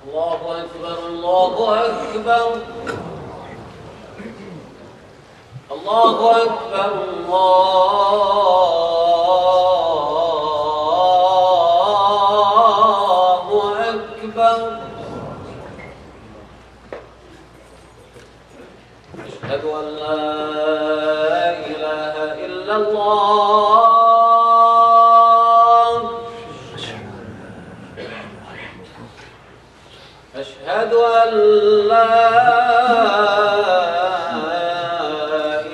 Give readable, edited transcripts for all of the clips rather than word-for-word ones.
الله أكبر الله أكبر الله أكبر الله أكبر أشهد أن لا إله إلا الله أشهد أن لا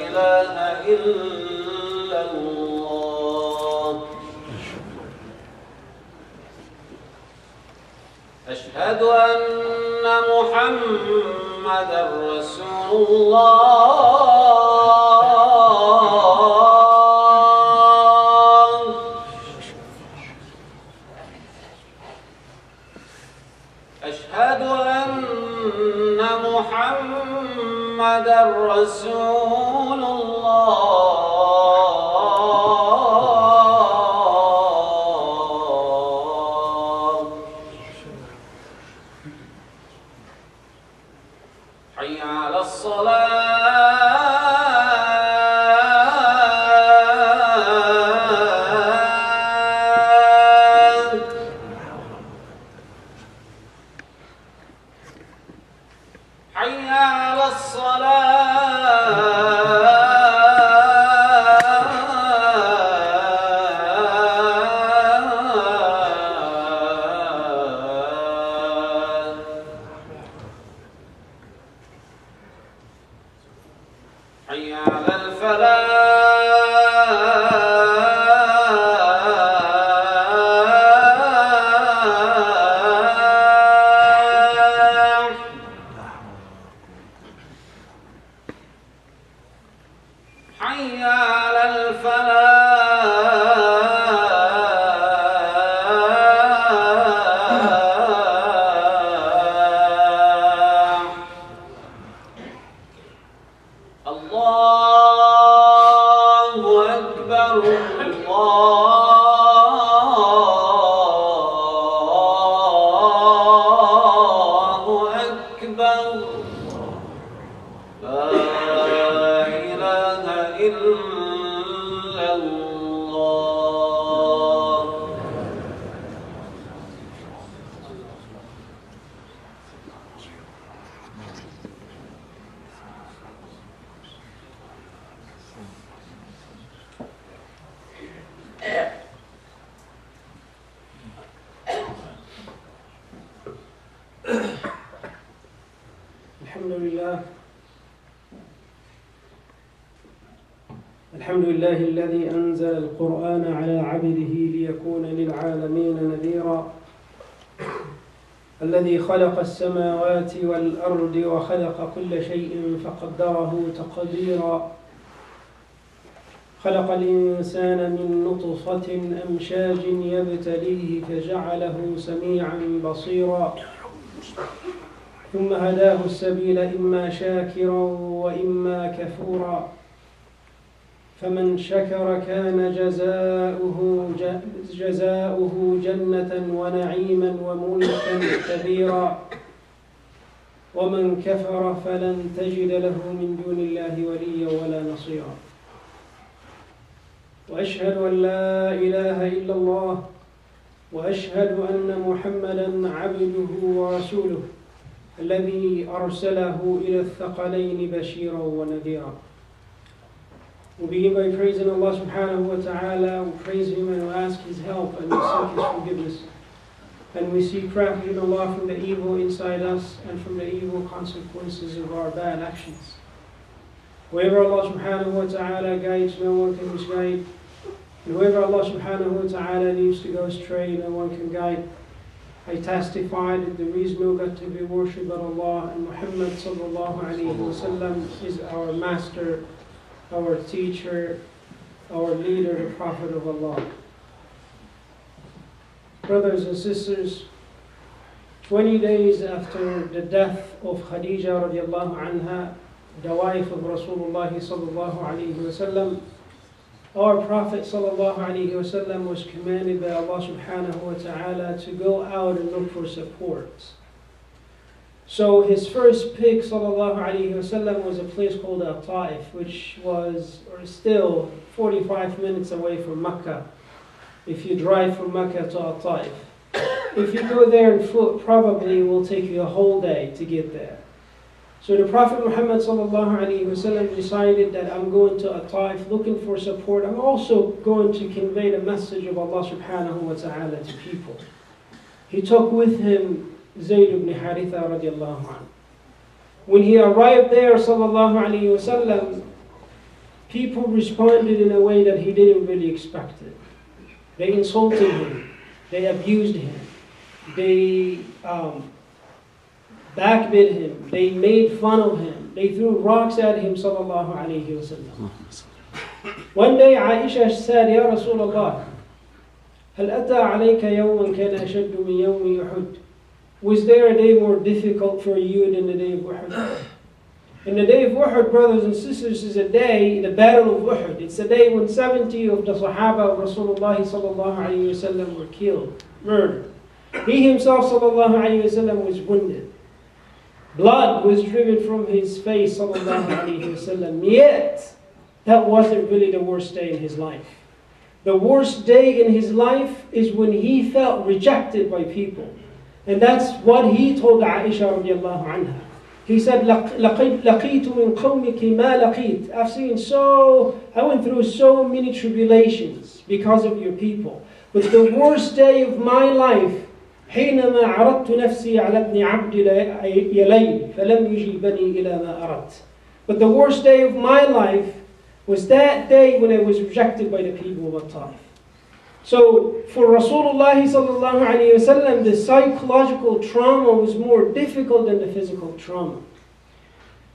إله إلا الله أشهد أن محمدًا رسول الله أشهد أن محمدًا رسول الله حي على الصلاة حي على الصلاة حي على الفلاح حي على الفلاح الله أكبر الله أكبر لا إله إلا الله الحمد لله الذي أنزل القرآن على عبده ليكون للعالمين نذيرا الذي خلق السماوات والأرض وخلق كل شيء فقدره تقديرا خلق الإنسان من نطفة أمشاج يبتليه فجعله سميعا بصيرا ثم هداه السبيل إما شاكرا وإما كفورا فمن شكر كان جزاؤه جنة ونعيما وملكا كبيرا ومن كفر فلن تجد له من دون الله وليا ولا نصيرا وأشهد أن لا إله إلا الله وأشهد أن محمدا عبده ورسوله الذي أرسله إلى الثقلين بشيرا ونذيرا. We begin by praising Allah subhanahu wa ta'ala, we praise Him and we ask His help and we seek His forgiveness. And we seek refuge in Allah from the evil inside us and from the evil consequences of our bad actions. Whoever Allah subhanahu wa ta'ala guides, no one can misguide. And whoever Allah subhanahu wa ta'ala leaves to go astray, no one can guide. I testify that there is no God to be worshipped but Allah, and Muhammad sallallahu alayhi wa sallam is our master, our teacher, our leader, the Prophet of Allah. Brothers and sisters, 20 days after the death of Khadija radiallahu anha, the wife of Rasulullah sallallahu alayhi wa sallam, our Prophet ﷺ was commanded by Allah subhanahu wa ta'ala to go out and look for support. So his first pick ﷺ was a place called Atef, which was, or is still, 45 minutes away from Mecca. If you drive from Mecca to Atef. If you go there on foot, probably it will take you a whole day to get there. So the Prophet Muhammad ﷺ decided that I'm going to Atef looking for support. I'm also going to convey the message of Allah subhanahu wa ta'ala to people. He took with him Zayd ibn Haritha radiallahu anhu. When he arrived there ﷺ, people responded in a way that he didn't really expect it. They insulted him. They abused him. They backbit him. They made fun of him. They threw rocks at him, sallallahu alayhi wa sallam. One day Aisha said, Ya Rasulullah, هل أتى عليك يوم كان أشد من يوم أحد? Was there a day more difficult for you than the day of Uhud? And the day of Uhud, brothers and sisters, is a day, the battle of Uhud. It's a day when 70 of the Sahaba of Rasulullah sallallahu alayhi wa sallam were killed, murdered. He himself sallallahu alayhi wa sallam was wounded. Blood was driven from his face sallallahu alayhi wa sallam. Yet, that wasn't really the worst day in his life. The worst day in his life is when he felt rejected by people. And that's what he told Aisha radiallahu anha. He said, لَقِيتُ مِنْ قَوْمِكِ مَا لَقِيتُ. I went through so many tribulations because of your people. But the worst day of my life, حينما عرضت نفسي على ابن عبد يليل فلم يجيبني إلى ما أردت. But the worst day of my life was that day when I was rejected by the people of Atef. So for Rasulullah sallallahu alayhi wa sallam, the psychological trauma was more difficult than the physical trauma.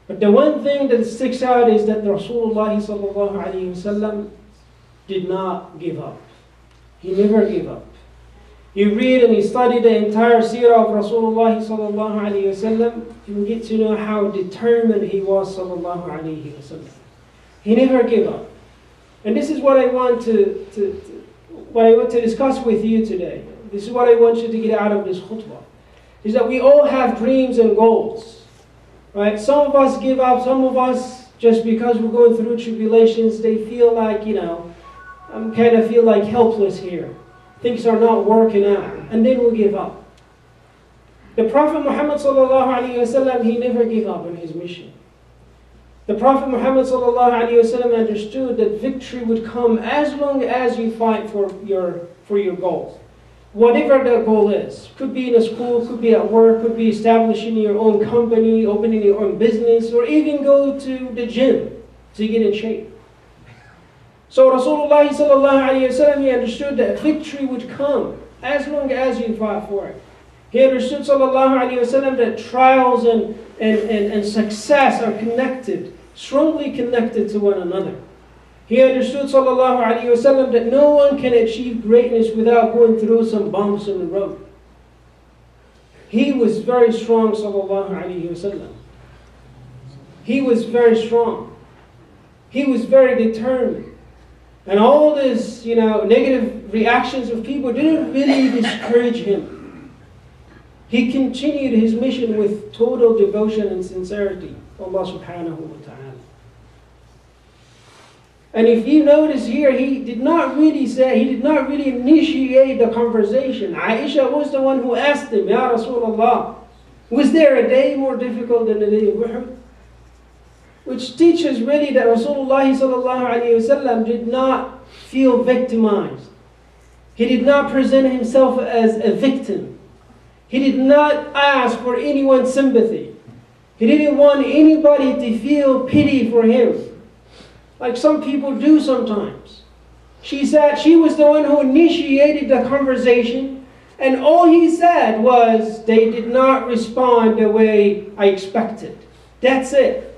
But the one thing that sticks out is that Rasulullah sallallahu alayhi wa sallam did not give up. He never gave up. You read and you study the entire seerah of Rasulullah sallallahu alayhi wa sallam, you will get to know how determined he was sallallahu alayhi wa sallam. He never gave up. And this is what I want to discuss with you today. This is what I want you to get out of this khutbah. Is that we all have dreams and goals. Right? Some of us give up, some of us, just because we're going through tribulations, they feel like, I'm kind of feel like helpless here. Things are not working out. And then we'll give up. The Prophet Muhammad sallallahu alayhi wa sallam, he never gave up on his mission. The Prophet Muhammad sallallahu alayhi wa sallam understood that victory would come as long as you fight for your goals. Whatever that goal is. Could be in a school, could be at work, could be establishing your own company, opening your own business, or even go to the gym to get in shape. So Rasulullah sallallahu alayhi wa sallam, he understood that victory would come as long as you fight for it. He understood sallallahu alayhi wa sallam that trials and success are connected, strongly connected to one another. He understood sallallahu alayhi wa sallam that no one can achieve greatness without going through some bumps in the road. He was very strong sallallahu alayhi wa sallam. He was very strong. He was very determined. And all this, negative reactions of people didn't really discourage him. He continued his mission with total devotion and sincerity to Allah subhanahu wa ta'ala. And if you notice here, he did not really initiate the conversation. Aisha was the one who asked him, Ya Rasulullah, was there a day more difficult than the day of Uhud? Which teaches really that Rasulullah sallallahu alayhi wa sallam did not feel victimized. He did not present himself as a victim. He did not ask for anyone's sympathy. He didn't want anybody to feel pity for him, like some people do sometimes. She said she was the one who initiated the conversation, and all he said was, they did not respond the way I expected. That's it.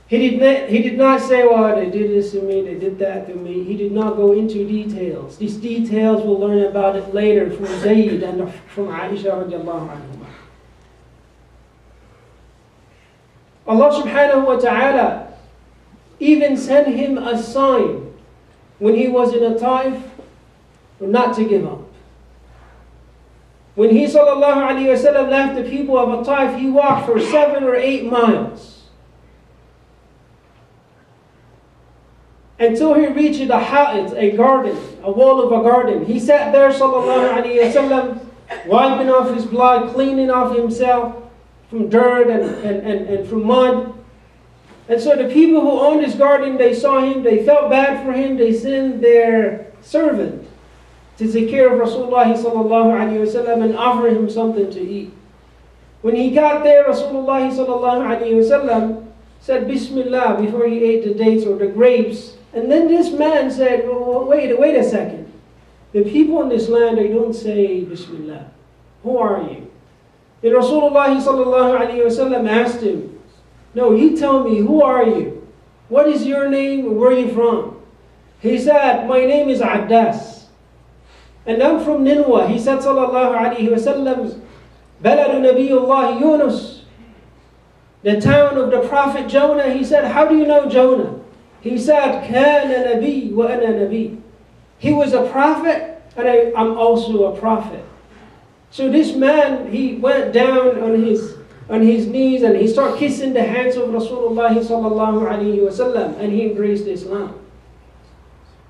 He did not say, well, they did this to me, they did that to me. He did not go into details. These details, we'll learn about it later from Zayd and from Aisha radiallahu anhu. Allah subhanahu wa ta'ala even sent him a sign when he was in a Taif, not to give up. When he sallallahu alayhi wasallam left the people of a Taif, he walked for 7 or 8 miles until he reached a ha'id, a garden, a wall of a garden. He sat there sallallahu alayhi wasallam, wiping off his blood, cleaning off himself from dirt and from mud. And so the people who owned his garden, they saw him, they felt bad for him, they sent their servant to take care of Rasulullah sallallahu alayhi wasallam and offer him something to eat. When he got there, Rasulullah sallallahu alayhi wasallam said Bismillah before he ate the dates or the grapes. And then this man said, well, wait a second. The people in this land, they don't say Bismillah. Who are you? And Rasulullah sallallahu alayhi wasallam asked him, no, you tell me, who are you? What is your name and where are you from? He said, my name is Addas. And I'm from Ninwa. He said, sallallahu alayhi wasallam, Baladu Nabiyullah Yunus, the town of the Prophet Jonah. He said, how do you know Jonah? He said, Kana Nabi wa ana Nabi. He was a prophet and I'm also a prophet. So this man, he went down on his knees and he started kissing the hands of Rasulullah sallallahu alayhi wasallam and he embraced Islam.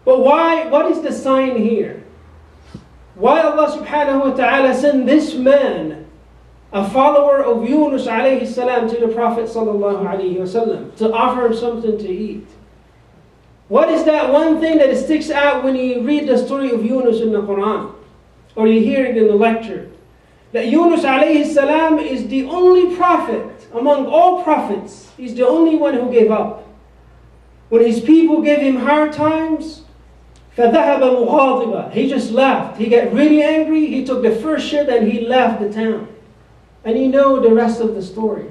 But why? What is the sign here? Why Allah subhanahu wa ta'ala sent this man, a follower of Yunus alayhi salam, to the Prophet sallallahu alayhi wasallam to offer him something to eat? What is that one thing that sticks out when you read the story of Yunus in the Quran or you hear it in the lecture? That Yunus alayhi salam is the only prophet among all prophets. He's the only one who gave up. When his people gave him hard times, فَذَهَبَ مُغَاضِبًا, he just left. He got really angry. He took the first ship and he left the town. And you know the rest of the story.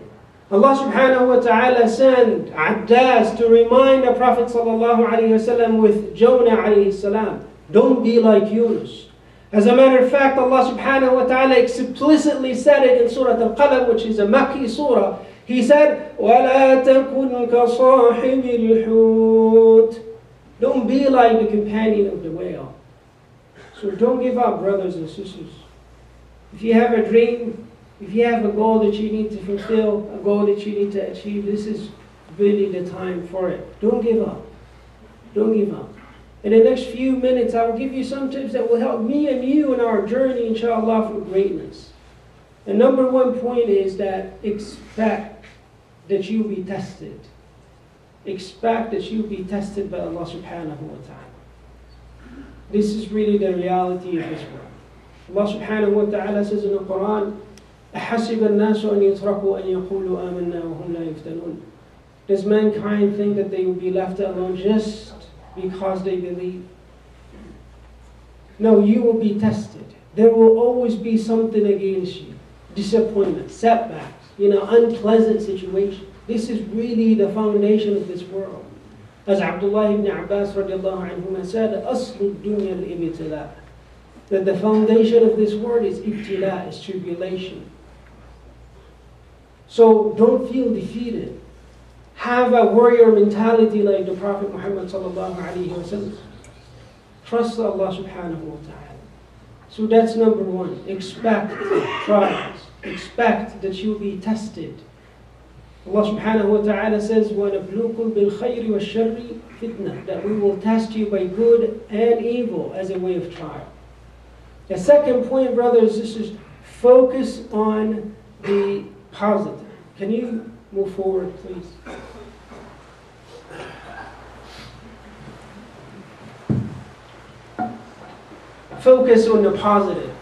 Allah subhanahu wa ta'ala sent Addas to remind the Prophet sallallahu alayhi wasallam with Jonah alayhi salam. Don't be like Yunus. As a matter of fact, Allah subhanahu wa ta'ala explicitly said it in Surah Al-Qalam, which is a Makki surah. He said, وَلَا تَكُنْ كَصَاحِبِ الْحُوتِ. Don't be like the companion of the whale. So don't give up, brothers and sisters. If you have a dream, if you have a goal that you need to fulfill, a goal that you need to achieve, this is really the time for it. Don't give up. Don't give up. In the next few minutes, I will give you some tips that will help me and you in our journey, inshallah, for greatness. The number one point is that expect that you'll be tested. Expect that you'll be tested by Allah subhanahu wa ta'ala. This is really the reality of this world. Allah subhanahu wa ta'ala says in the Quran, أَحَسِبَ النَّاسُ أَنْ يُتْرَكُوا أَنْ يَقُولُوا آمَنَّا وَهُمْ لَا يُفْتَنُونَ. Does mankind think that they will be left alone just because they believe? No, you will be tested. There will always be something against you. Disappointment, setbacks, unpleasant situations. This is really the foundation of this world. As Abdullah ibn Abbas radiallahu anhuma said, أَصْلُ الدُّنْيَا الْإِبْتِلَاء. That the foundation of this world is ibtila, is tribulation. So don't feel defeated. Have a warrior mentality like the Prophet Muhammad sallallahu alaihi wasallam. Trust Allah subhanahu wa ta'ala. So that's number one. Expect trials. Expect that you'll be tested. Allah subhanahu wa ta'ala says, وَنَبْلُوكُمْ بِالْخَيْرِ وَالشَّرِّ فِتْنَةً. That we will test you by good and evil as a way of trial. The second point, brothers and sisters, focus on the positive. Can you move forward, please? Focus on the positive.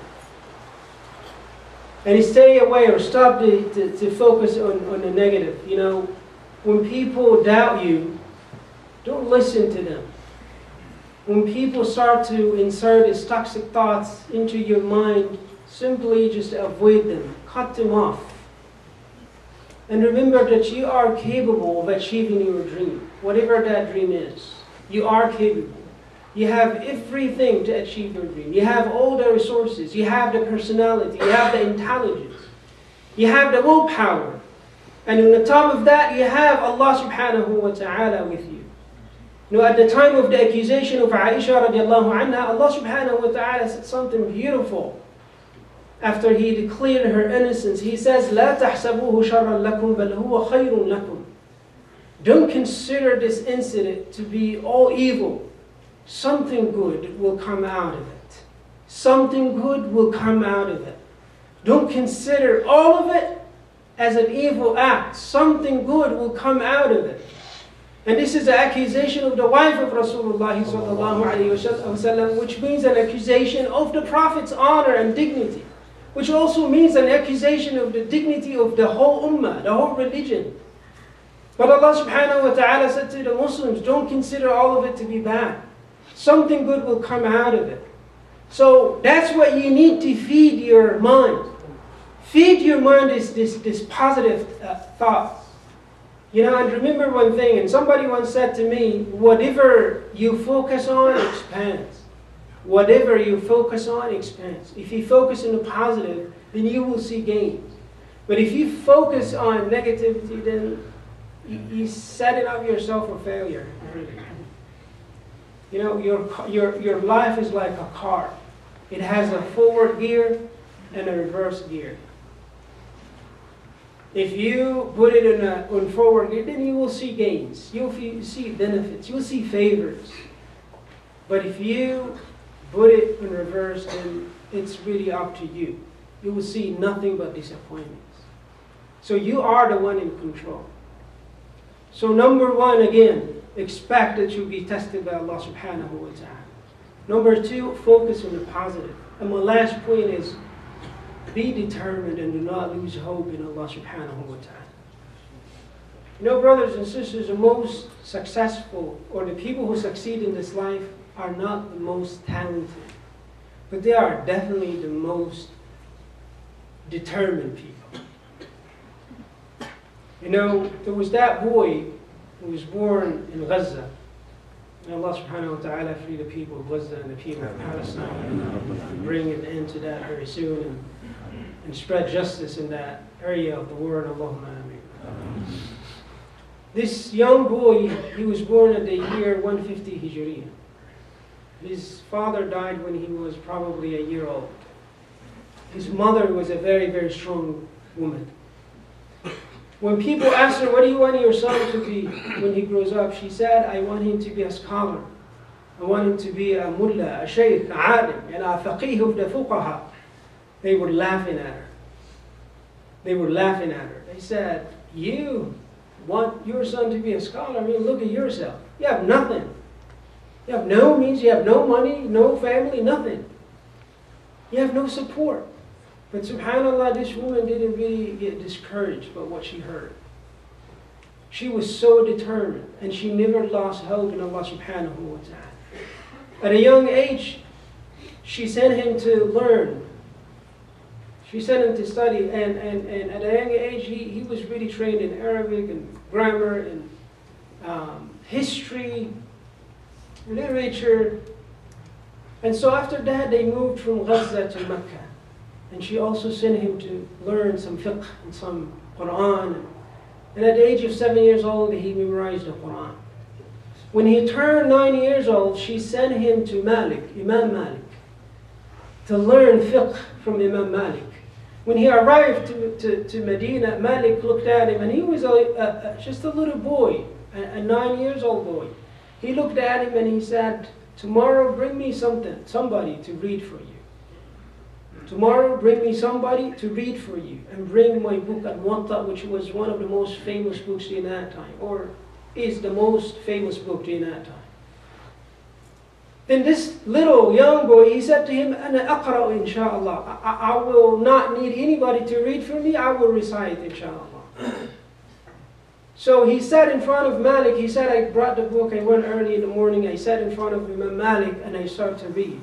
And stay away or stop to focus on the negative. When people doubt you, don't listen to them. When people start to insert these toxic thoughts into your mind, simply just avoid them. Cut them off. And remember that you are capable of achieving your dream. Whatever that dream is, you are capable. You have everything to achieve your dream. You have all the resources. You have the personality. You have the intelligence. You have the willpower. And on the top of that, you have Allah subhanahu wa ta'ala with you. At the time of the accusation of Aisha radiallahu anha, Allah subhanahu wa ta'ala said something beautiful. After He declared her innocence, He says, لا تحسبوه شرا لكم بل هو خير لكم. Don't consider this incident to be all evil. Something good will come out of it. Something good will come out of it. Don't consider all of it as an evil act. Something good will come out of it. And this is an accusation of the wife of Rasulullah sallallahu alayhi wasallam, which means an accusation of the Prophet's honor and dignity, which also means an accusation of the dignity of the whole ummah, the whole religion. But Allah subhanahu wa ta'ala said to the Muslims, don't consider all of it to be bad. Something good will come out of it. So that's what you need to feed your mind. Feed your mind this positive thought. And remember one thing, and somebody once said to me, whatever you focus on expands. Whatever you focus on expands. If you focus on the positive, then you will see gains. But if you focus on negativity, then you're setting up yourself for failure. Your life is like a car. It has a forward gear and a reverse gear. If you put it on forward gear, then you will see gains. You'll see benefits. You'll see favors. But if you put it in reverse, then it's really up to you. You will see nothing but disappointments. So you are the one in control. So number one, again, expect that you'll be tested by Allah subhanahu wa ta'ala. Number two, focus on the positive. And my last point is, be determined and do not lose hope in Allah subhanahu wa ta'ala. Brothers and sisters, the most successful, or the people who succeed in this life, are not the most talented. But they are definitely the most determined people. There was that boy who was born in Gaza. May Allah subhanahu wa ta'ala free the people of Gaza and the people of Palestine and bring an end to that very soon and spread justice in that area of the world. Allahumma ameen. This young boy, he was born at the year 150 Hijriya. His father died when he was probably a year old. His mother was a very, very strong woman. When people asked her, what do you want your son to be when he grows up? She said, I want him to be a scholar. I want him to be a mullah, a sheikh, a alim, and a faqih of the fuqaha. They were laughing at her. They said, you want your son to be a scholar? I mean, look at yourself. You have nothing. You have no means, you have no money, no family, nothing. You have no support. But subhanAllah, this woman didn't really get discouraged by what she heard. She was so determined, and she never lost hope in Allah subhanahu wa ta'ala. At a young age, she sent him to learn. She sent him to study, and at a young age, he was really trained in Arabic and grammar and history, literature. And so after that, they moved from Gaza to Mecca. And she also sent him to learn some fiqh and some Quran. And at the age of 7 years old, he memorized the Quran. When he turned 9 years old, she sent him to Imam Malik, to learn fiqh from Imam Malik. When he arrived to Medina, Malik looked at him, and he was just a little boy, a 9 years old boy. He looked at him and he said, tomorrow bring me somebody to read for you. Tomorrow bring me somebody to read for you, and bring my book Al-Muwatta, which was one of the most famous books during that time, or is the most famous book during that time. Then this little young boy, he said to him, Ana aqra'u insha'Allah. I will not need anybody to read for me, I will recite insha'Allah. So he sat in front of Malik. He said, I brought the book, I went early in the morning, I sat in front of Imam Malik, and I started to read.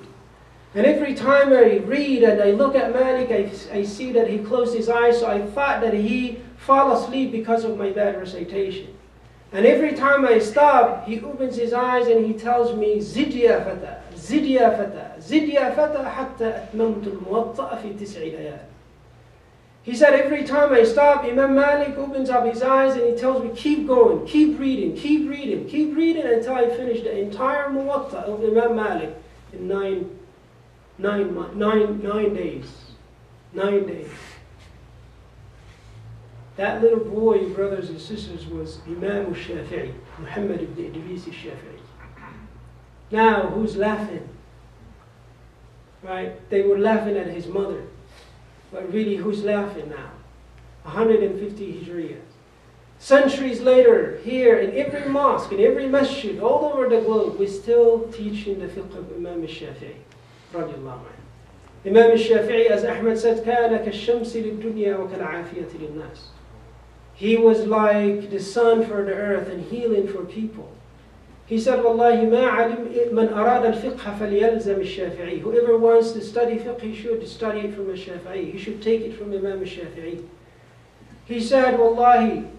And every time I read and I look at Malik, I see that he closed his eyes, so I thought that he fell asleep because of my bad recitation. And every time I stop, he opens his eyes and he tells me, Zid ya fata, Zid ya fata, Zid ya fata, hatta atmamtu al-muwatta fi tis'i layal. He said, every time I stop, Imam Malik opens up his eyes and he tells me, keep going, keep reading, keep reading, keep reading until I finish the entire Muwatta of Imam Malik in 9 days. 9 days. That little boy, brothers and sisters, was Imam al-Shafi'i, Muhammad ibn Idris al-Shafi'i. Now, who's laughing? Right? They were laughing at his mother. But really, who's laughing now? 150 Hijriya. Centuries later, here in every mosque, in every masjid, all over the globe, we're still teaching the fiqh of Imam al-Shafi'i. Radiallahu anhu. Imam al-Shafi'i, as Ahmad said, كَانَ كَالشَّمْسِ لِلدُّنْيَا وَكَالْعَافِيَةِ لِلنَّاسِ. He was like the sun for the earth and healing for people. He said, وَاللَّهِ مَا عَلِمْ مَنْ أَرَادَ الْفِقْهَ فَلْيَلْزَمِ الشَّافِعِي. Whoever wants to study fiqh, he should study it from al-Shafi'i. He should take it from Imam al-Shafi'i. He said, وَاللَّهِ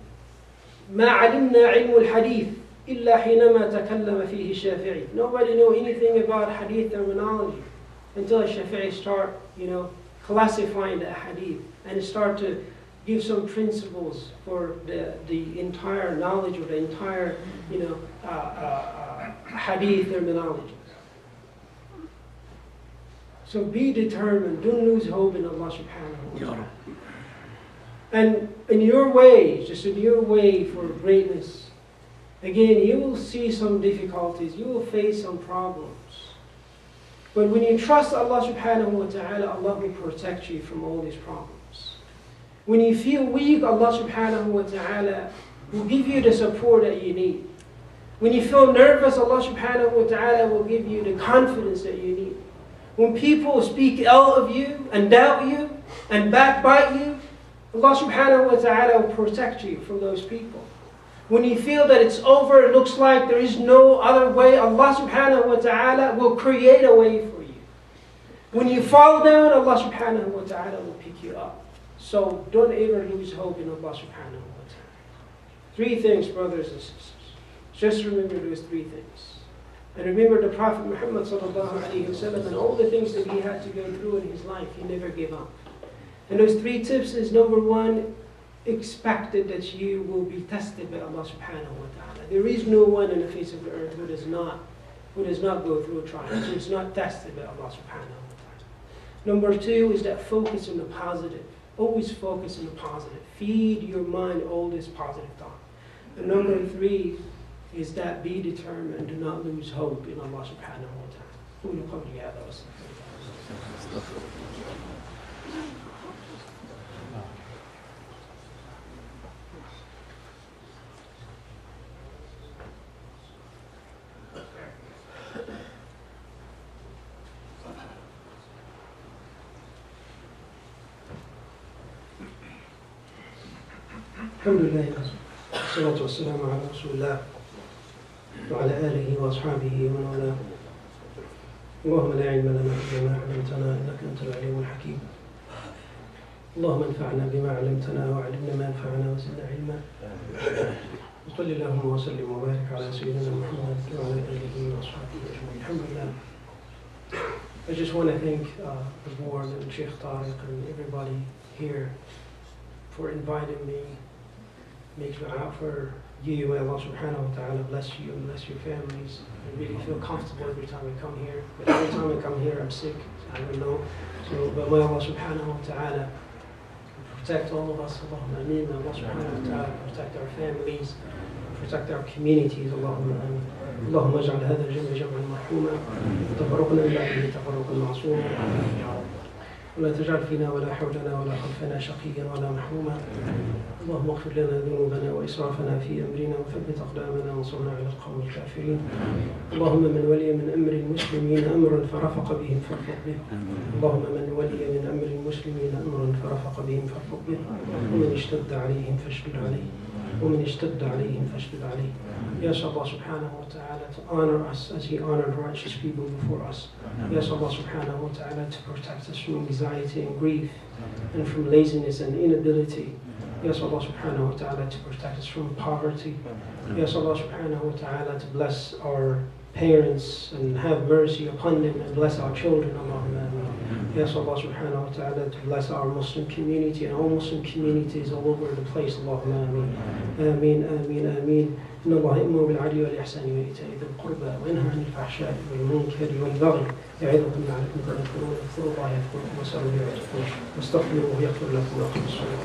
مَا عَلِمْنَا عِلْمُ الْحَدِيثِ إِلَّا حِينَمَا تَكَلَّمَ فِيهِ الشَّافِعِي. Nobody knew anything about hadith terminology until al-Shafi'i start, classifying the hadith and start to give some principles for the entire knowledge of the entire, hadith terminology. So be determined. Don't lose hope in Allah subhanahu wa ta'ala. And in your way, just in your way for greatness, again, you will see some difficulties. You will face some problems. But when you trust Allah subhanahu wa ta'ala, Allah will protect you from all these problems. When you feel weak, Allah subhanahu wa ta'ala will give you the support that you need. When you feel nervous, Allah subhanahu wa ta'ala will give you the confidence that you need. When people speak ill of you and doubt you and backbite you, Allah subhanahu wa ta'ala will protect you from those people. When you feel that it's over, it looks like there is no other way, Allah subhanahu wa ta'ala will create a way for you. When you fall down, Allah subhanahu wa ta'ala will pick you up. So don't ever lose hope in Allah subhanahu wa ta'ala. 3 things, brothers and sisters. Just remember those 3 things. And remember the Prophet Muhammad sallallahu alayhi wa sallam and all the things that he had to go through in his life. He never gave up. And those 3 tips is, number 1, expected that you will be tested by Allah subhanahu wa ta'ala. There is no one on the face of the earth who does not go through trials, who is not tested by Allah subhanahu wa ta'ala. Number 2 is that focus on the positive. Always focus on the positive. Feed your mind all this positive thought. And number 3 is that be determined, do not lose hope in Allah subhanahu wa ta'ala. الحمد لله والصلاة والسلام على رسول الله وعلى آله وأصحابه ومن والاه. اللهم لا علم لنا إلا ما علمتنا إنك أنت العليم الحكيم. اللهم انفعنا بما علمتنا وعلمنا ما ينفعنا وزدنا علما. وصل اللهم وسلم وبارك على سيدنا محمد وعلى آله وأصحابه أجمعين. الحمد لله. I just want to thank the board and Sheikh Tariq and everybody here for inviting me. Make dua for you. May Allah subhanahu wa ta'ala bless you and bless your families. I really feel comfortable every time I come here. But every time I come here, I'm sick. I don't know. But may Allah subhanahu wa ta'ala protect all of us. Allahumma ameen. May Allah subhanahu wa ta'ala protect our families, protect our communities. Allahumma ameen. اللهم اجعل هذا الجمع جمعا مرحوما وتفرقنا من بعده تفرقا معصوما ولا تجعل فينا ولا حولنا ولا خلفنا شقيا ولا محروما. اللهم اغفر لنا ذنوبنا وإسرافنا في أمرنا وثبت أقدامنا وانصرنا على القوم الكافرين. اللهم من ولي من أمر المسلمين أمرا فرفق بهم فارفق به. اللهم من ولي من أمر المسلمين أمرا فرفق بهم فارفق به. ومن اشتد عليهم فاشدد عليه. ومن اشتد عليهم فاشدد عليه. Yes, Allah subhanahu wa ta'ala to honor us as He honored righteous people before us. Yes, Allah subhanahu wa ta'ala to protect us from anxiety and grief and from laziness and inability. Yes, Allah subhanahu wa ta'ala to protect us from poverty. Yes, Allah subhanahu wa ta'ala to bless our parents and have mercy upon them and bless our children. Allahumma ameen. We ask Allah subhanahu wa ta'ala to bless our Muslim community and all Muslim communities all over the place. Allahumma ameen. Ameen, ameen, ameen. إن الله يأمر بالعدل والإحسان وإيتاء ذي القربى وينهى عن الفحشاء والمنكر والبغي يعظكم لعلكم تذكرون. اذكروا الله يذكركم واسألوه يعظكم واستغفروه يغفر لكم وأقيموا الصلاة.